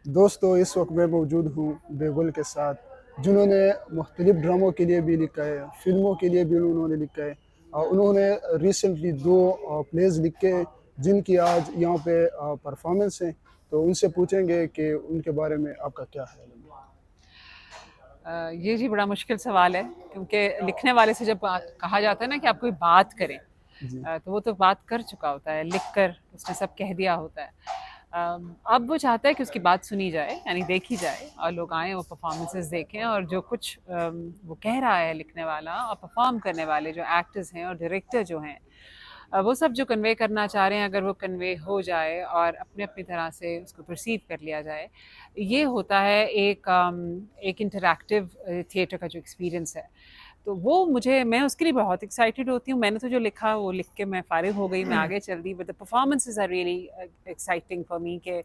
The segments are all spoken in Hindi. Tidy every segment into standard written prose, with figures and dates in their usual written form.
दोस्तों, इस वक्त मैं मौजूद हूँ बेगुल के साथ, जिन्होंने मुख्तलिफ ड्रामों के लिए भी लिखा है, फिल्मों के लिए भी उन्होंने लिखा है। और उन्होंने रिसेंटली दो प्लेज़ लिखे हैं, जिनकी आज यहाँ पे परफॉर्मेंस है। तो उनसे पूछेंगे कि उनके बारे में आपका क्या ख्याल है। ये जी बड़ा मुश्किल सवाल है, क्योंकि लिखने वाले से जब कहा जाता है ना कि आप कोई बात करें, जी। तो वो तो बात कर चुका होता है, लिख कर उसने सब कह दिया होता है। अब वो चाहता है कि उसकी बात सुनी जाए, यानी देखी जाए, और लोग आएँ, वो परफॉर्मेंसेस देखें, और जो कुछ वो कह रहा है लिखने वाला, और परफॉर्म करने वाले जो एक्टर्स हैं और डायरेक्टर जो हैं, वो सब जो कन्वे करना चाह रहे हैं, अगर वो कन्वे हो जाए और अपने अपनी तरह से उसको परसीव कर लिया जाए, ये होता है एक इंटरैक्टिव थिएटर का जो एक्सपीरियंस है। तो वो मैं उसके लिए बहुत एक्साइटेड होती हूँ। मैंने तो जो लिखा वो लिख के मैं फ़ारिग हो गई, मैं आगे चल दी, but the performances are really exciting for me, के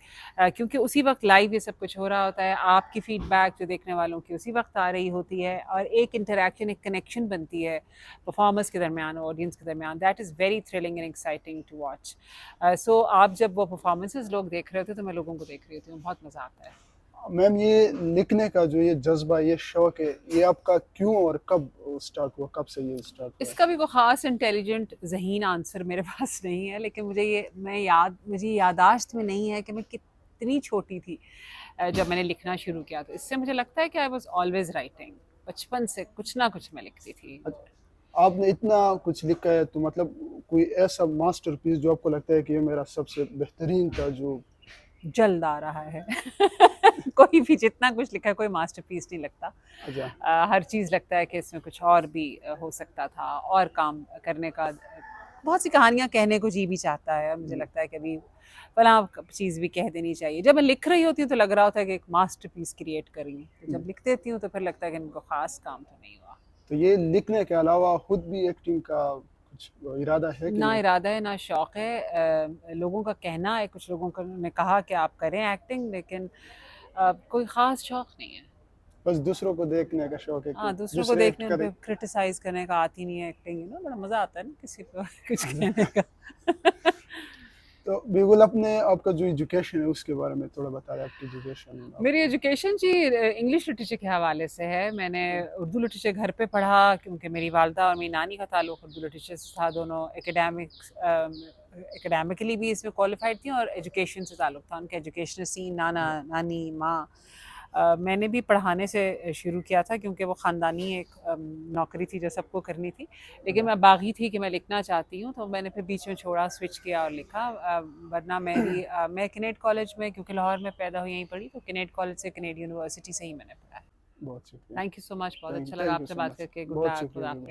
क्योंकि उसी वक्त लाइव ये सब कुछ हो रहा होता है, आपकी फीडबैक जो देखने वालों की उसी वक्त आ रही होती है, और एक इंटरेक्शन, एक कनेक्शन बनती है परफॉर्मर्स के दरमियान और ऑडियंस के दरमियान। That is very thrilling and exciting to watch. So आप जब वो परफॉर्मेंसेज लोग देख रहे होते हैं, तो मैं लोगों को देख रही होती हूँ, बहुत मज़ा आता है। मैम, ये लिखने का जो ये जज्बा, ये शौक है, ये आपका क्यों और कब स्टार्ट हुआ, कब से ये स्टार्ट हुआ है? इसका भी कोई ख़ास इंटेलिजेंट ज़हीन आंसर मेरे पास नहीं है, लेकिन मुझे याददाश्त में नहीं है कि मैं कितनी छोटी थी जब मैंने लिखना शुरू किया। तो इससे मुझे लगता है कि आई वाज़ ऑलवेज़ राइटिंग। बचपन से कुछ ना कुछ मैं लिखती थी। आपने इतना कुछ लिखा है, तो मतलब कोई ऐसा मास्टरपीस जो आपको लगता है कि ये मेरा सबसे बेहतरीन था जो। जल्द आ रहा है। कोई भी जितना कुछ लिखा है, कोई मास्टरपीस नहीं लगता। अच्छा। हर चीज़ लगता है कि इसमें कुछ और भी हो सकता था, और काम करने का। बहुत सी कहानियाँ कहने को जी भी चाहता है, मुझे जी। लगता है कि अभी फलाँ चीज़ भी कह देनी चाहिए। जब मैं लिख रही होती हूँ तो लग रहा होता है कि एक मास्टरपीस क्रिएट कर रही हूँ, तो जी। जब लिख देती हूँ तो फिर लगता है कि इनको ख़ास काम तो नहीं हुआ। तो ये लिखने के अलावा खुद भी एक्टिंग का कुछ इरादा है कि ना नहीं? इरादा है, ना शौक़ है। लोगों का कहना है, कुछ लोगों को ने कहा कि आप करें एक्टिंग, लेकिन कोई ख़ास शौक़ नहीं है। बस दूसरों को देखने का शौक है कि हाँ, दूसरों को दूसरे एक्ट देखने, उन करें। पे क्रिटिसाइज़ करने का आती नहीं है एक्टिंग, बड़ा मज़ा आता है ना किसी को कुछ कहने का। तो बिल्कुल, अपने आपका जो एजुकेशन है उसके बारे में थोड़ा बता रहे, आपकी एजुकेशन मेरी आपने। एजुकेशन जी इंग्लिश लिटरेचर के हवाले से है। मैंने उर्दू लिटरेचर घर पे पढ़ा, क्योंकि मेरी वालदा और मेरी नानी का ताल्लुक उर्दू लिटरेचर से था। दोनों एकेडमिकली भी इसमें क्वालिफाइड थी, और एजुकेशन से ताल्लुक था उनका, एजुकेशनल सीन, नाना नानी माँ। मैंने भी पढ़ाने से शुरू किया था, क्योंकि वो ख़ानदानी एक नौकरी थी जो सबको करनी थी, लेकिन मैं बागी थी कि मैं लिखना चाहती हूँ, तो मैंने फिर बीच में छोड़ा, स्विच किया और लिखा। वरना मैं किनेट कॉलेज में, क्योंकि लाहौर में पैदा हुई, यहीं पढ़ी, तो किनेट कॉलेज से, किनेट यूनिवर्सिटी से ही मैंने पढ़ा है। बहुत शुक्रिया। थैंक यू सो मच, बहुत अच्छा लगा थैंक यू आपसे सो बात मच। करके। गुड बहुत लक, खुदा शुक्रिया। हाफ़िज़।